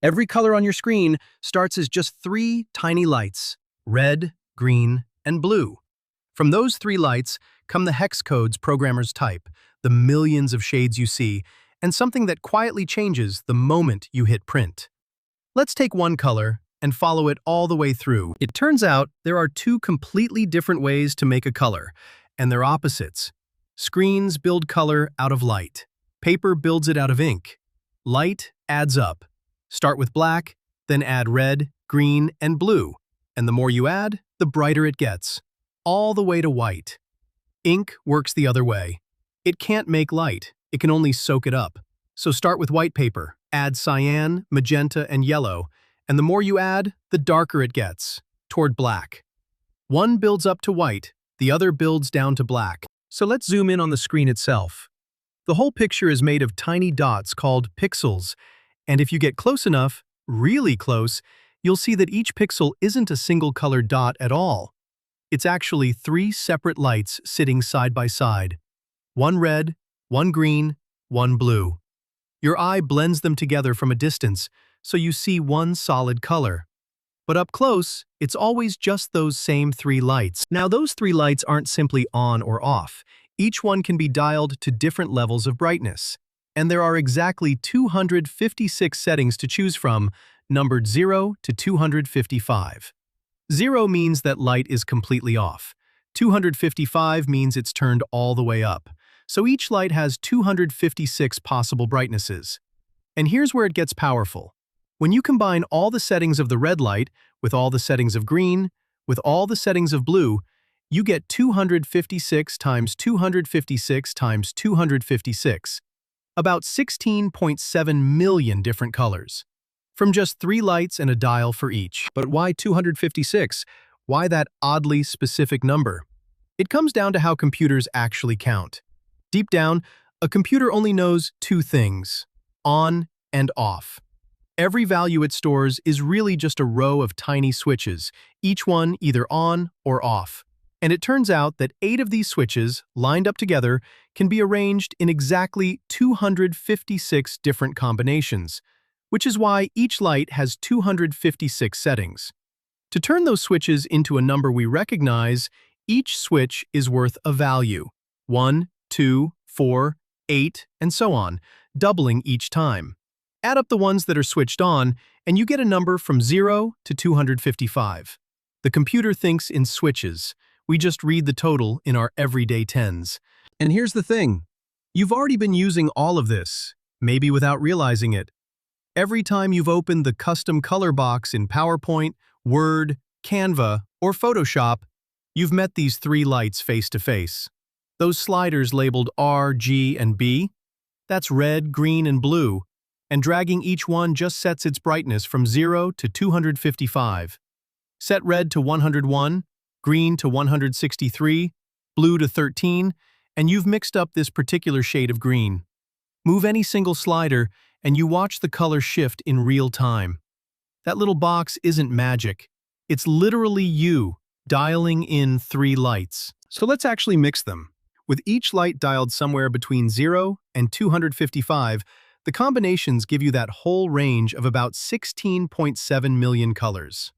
Every color on your screen starts as just three tiny lights: red, green, and blue. From those three lights come the hex codes programmers type, the millions of shades you see, and something that quietly changes the moment you hit print. Let's take one color and follow it all the way through. It turns out there are two completely different ways to make a color, and they're opposites. Screens build color out of light. Paper builds it out of ink. Light adds up. Start with black, then add red, green, and blue. And the more you add, the brighter it gets, all the way to white. Ink works the other way. It can't make light, it can only soak it up. So start with white paper, add cyan, magenta, and yellow, and the more you add, the darker it gets, toward black. One builds up to white, the other builds down to black. So let's zoom in on the screen itself. The whole picture is made of tiny dots called pixels, and if you get close enough, really close, you'll see that each pixel isn't a single colored dot at all. It's actually three separate lights sitting side by side. One red, one green, one blue. Your eye blends them together from a distance, so you see one solid color. But up close, it's always just those same three lights. Now, those three lights aren't simply on or off. Each one can be dialed to different levels of brightness. And there are exactly 256 settings to choose from, numbered 0 to 255. 0 means that light is completely off. 255 means it's turned all the way up. So each light has 256 possible brightnesses. And here's where it gets powerful. When you combine all the settings of the red light with all the settings of green, with all the settings of blue, you get 256 times 256 times 256. About 16.7 million different colors, from just three lights and a dial for each. But why 256? Why that oddly specific number? It comes down to how computers actually count. Deep down, a computer only knows two things: on and off. Every value it stores is really just a row of tiny switches, each one either on or off. And it turns out that 8 of these switches, lined up together, can be arranged in exactly 256 different combinations, which is why each light has 256 settings. To turn those switches into a number we recognize, each switch is worth a value: 1, 2, 4, 8, and so on, doubling each time. Add up the ones that are switched on, and you get a number from 0 to 255. The computer thinks in switches. We just read the total in our everyday tens. And here's the thing. You've already been using all of this, maybe without realizing it. Every time you've opened the custom color box in PowerPoint, Word, Canva, or Photoshop, you've met these three lights face to face. Those sliders labeled R, G, and B, that's red, green, and blue, and dragging each one just sets its brightness from 0 to 255. Set red to 101, green to 163, blue to 13, and you've mixed up this particular shade of green. Move any single slider, and you watch the color shift in real time. That little box isn't magic. It's literally you dialing in three lights. So let's actually mix them. With each light dialed somewhere between 0 and 255, the combinations give you that whole range of about 16.7 million colors.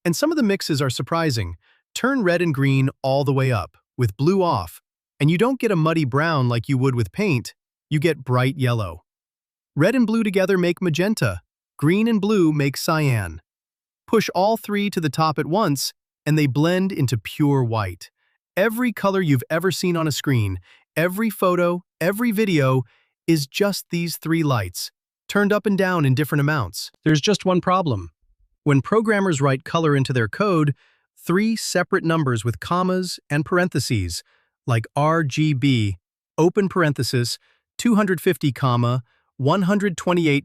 And some of the mixes are surprising. Turn red and green all the way up, with blue off, and you don't get a muddy brown like you would with paint, you get bright yellow. Red and blue together make magenta, green and blue make cyan. Push all three to the top at once, and they blend into pure white. Every color you've ever seen on a screen, every photo, every video, is just these three lights, turned up and down in different amounts. There's just one problem. When programmers write color into their code, three separate numbers with commas and parentheses, like RGB, open parenthesis, 250, 128,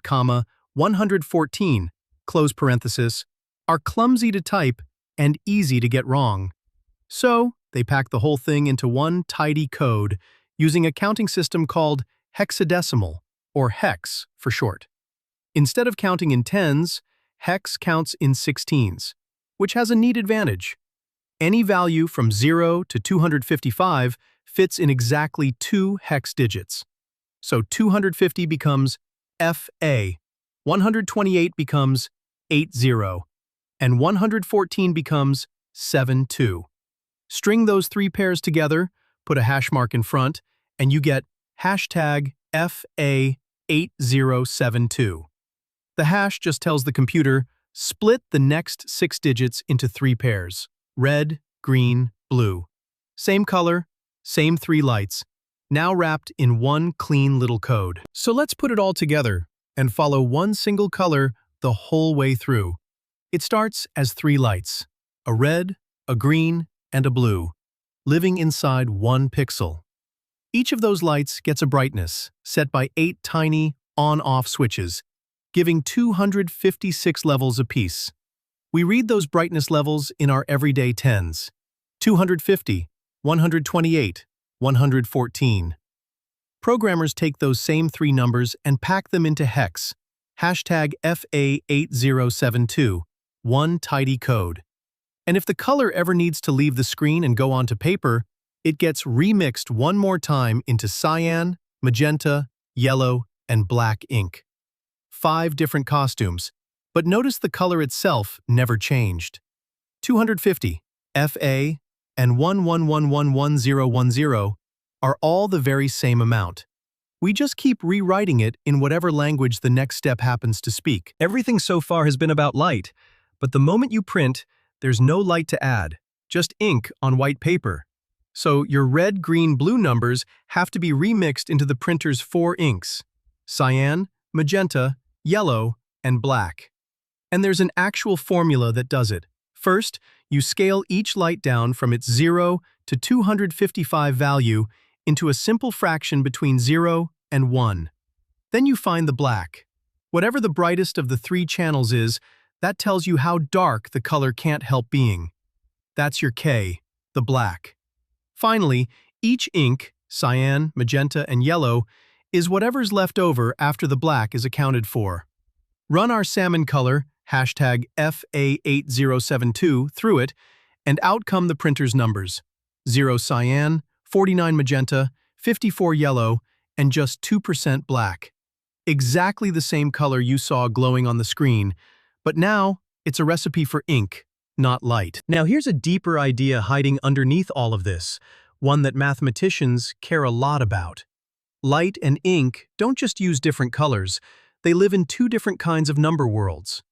114, close parenthesis, are clumsy to type and easy to get wrong. So, they pack the whole thing into one tidy code using a counting system called hexadecimal, or hex for short. Instead of counting in tens, hex counts in 16s, which has a neat advantage. Any value from 0 to 255 fits in exactly 2 hex digits. So 250 becomes FA, 128 becomes 80, and 114 becomes 72. String those three pairs together, put a hash mark in front, and you get hashtag FA8072. The hash just tells the computer, split the next 6 digits into 3 pairs, red, green, blue. Same color, same 3 lights, now wrapped in one clean little code. So let's put it all together and follow one single color the whole way through. It starts as 3 lights, a red, a green, and a blue, living inside one pixel. Each of those lights gets a brightness set by 8 tiny on-off switches, giving 256 levels apiece. We read those brightness levels in our everyday tens: 250, 128, 114. Programmers take those same 3 numbers and pack them into hex, hashtag FA8072, one tidy code. And if the color ever needs to leave the screen and go onto paper, it gets remixed one more time into cyan, magenta, yellow, and black ink. 5 different costumes, but notice the color itself never changed. 250, FA, and 1111010 are all the very same amount. We just keep rewriting it in whatever language the next step happens to speak. Everything so far has been about light, but the moment you print, there's no light to add, just ink on white paper. So your red, green, blue numbers have to be remixed into the printer's 4 inks: cyan, magenta, yellow, and black. And there's an actual formula that does it. First, you scale each light down from its 0 to 255 value into a simple fraction between 0 and 1. Then you find the black. Whatever the brightest of the 3 channels is, that tells you how dark the color can't help being. That's your K, the black. Finally, each ink, cyan, magenta, and yellow, is whatever's left over after the black is accounted for. Run our salmon color, hashtag FA8072, through it, and out come the printer's numbers: 0 cyan, 49 magenta, 54 yellow, and just 2% black. Exactly the same color you saw glowing on the screen, but now it's a recipe for ink, not light. Now here's a deeper idea hiding underneath all of this, one that mathematicians care a lot about. Light and ink don't just use different colors, they live in 2 different kinds of number worlds.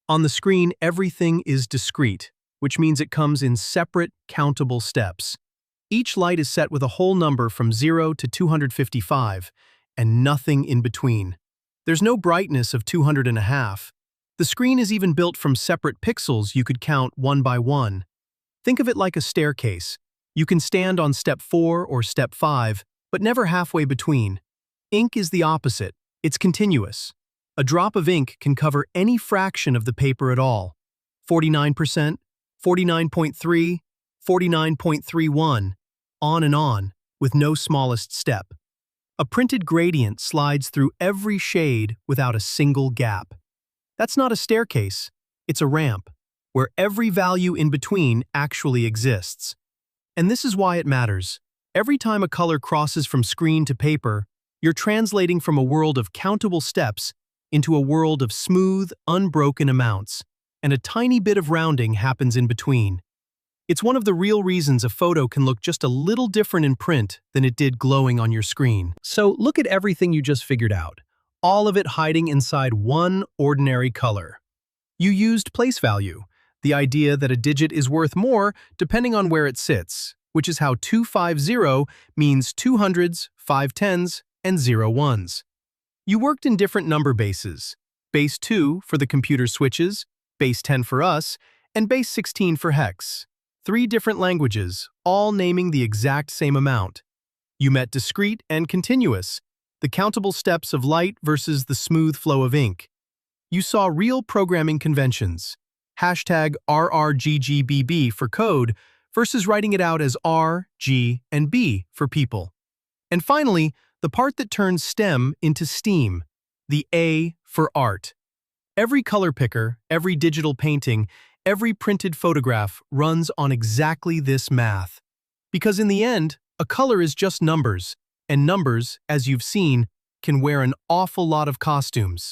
On the screen, everything is discrete, which means it comes in separate, countable steps. Each light is set with a whole number from 0 to 255, and nothing in between. There's no brightness of 200.5. The screen is even built from separate pixels you could count one by one. Think of it like a staircase. You can stand on step 4 or step 5, but never halfway between. Ink is the opposite. It's continuous. A drop of ink can cover any fraction of the paper at all. 49%, 49.3, 49.31, on and on, with no smallest step. A printed gradient slides through every shade without a single gap. That's not a staircase, it's a ramp, where every value in between actually exists. And this is why it matters. Every time a color crosses from screen to paper, you're translating from a world of countable steps into a world of smooth, unbroken amounts, and a tiny bit of rounding happens in between. It's one of the real reasons a photo can look just a little different in print than it did glowing on your screen. So look at everything you just figured out, all of it hiding inside one ordinary color. You used place value, the idea that a digit is worth more depending on where it sits, which is how 250 means 2 hundreds, 5 tens, and 0 ones. You worked in different number bases: base 2 for the computer switches, base 10 for us, and base 16 for hex. 3 different languages, all naming the exact same amount. You met discrete and continuous, the countable steps of light versus the smooth flow of ink. You saw real programming conventions, hashtag RRGGBB for code versus writing it out as R, G, and B for people. And finally, the part that turns STEM into STEAM, the A for art. Every color picker, every digital painting, every printed photograph runs on exactly this math. Because in the end, a color is just numbers, and numbers, as you've seen, can wear an awful lot of costumes.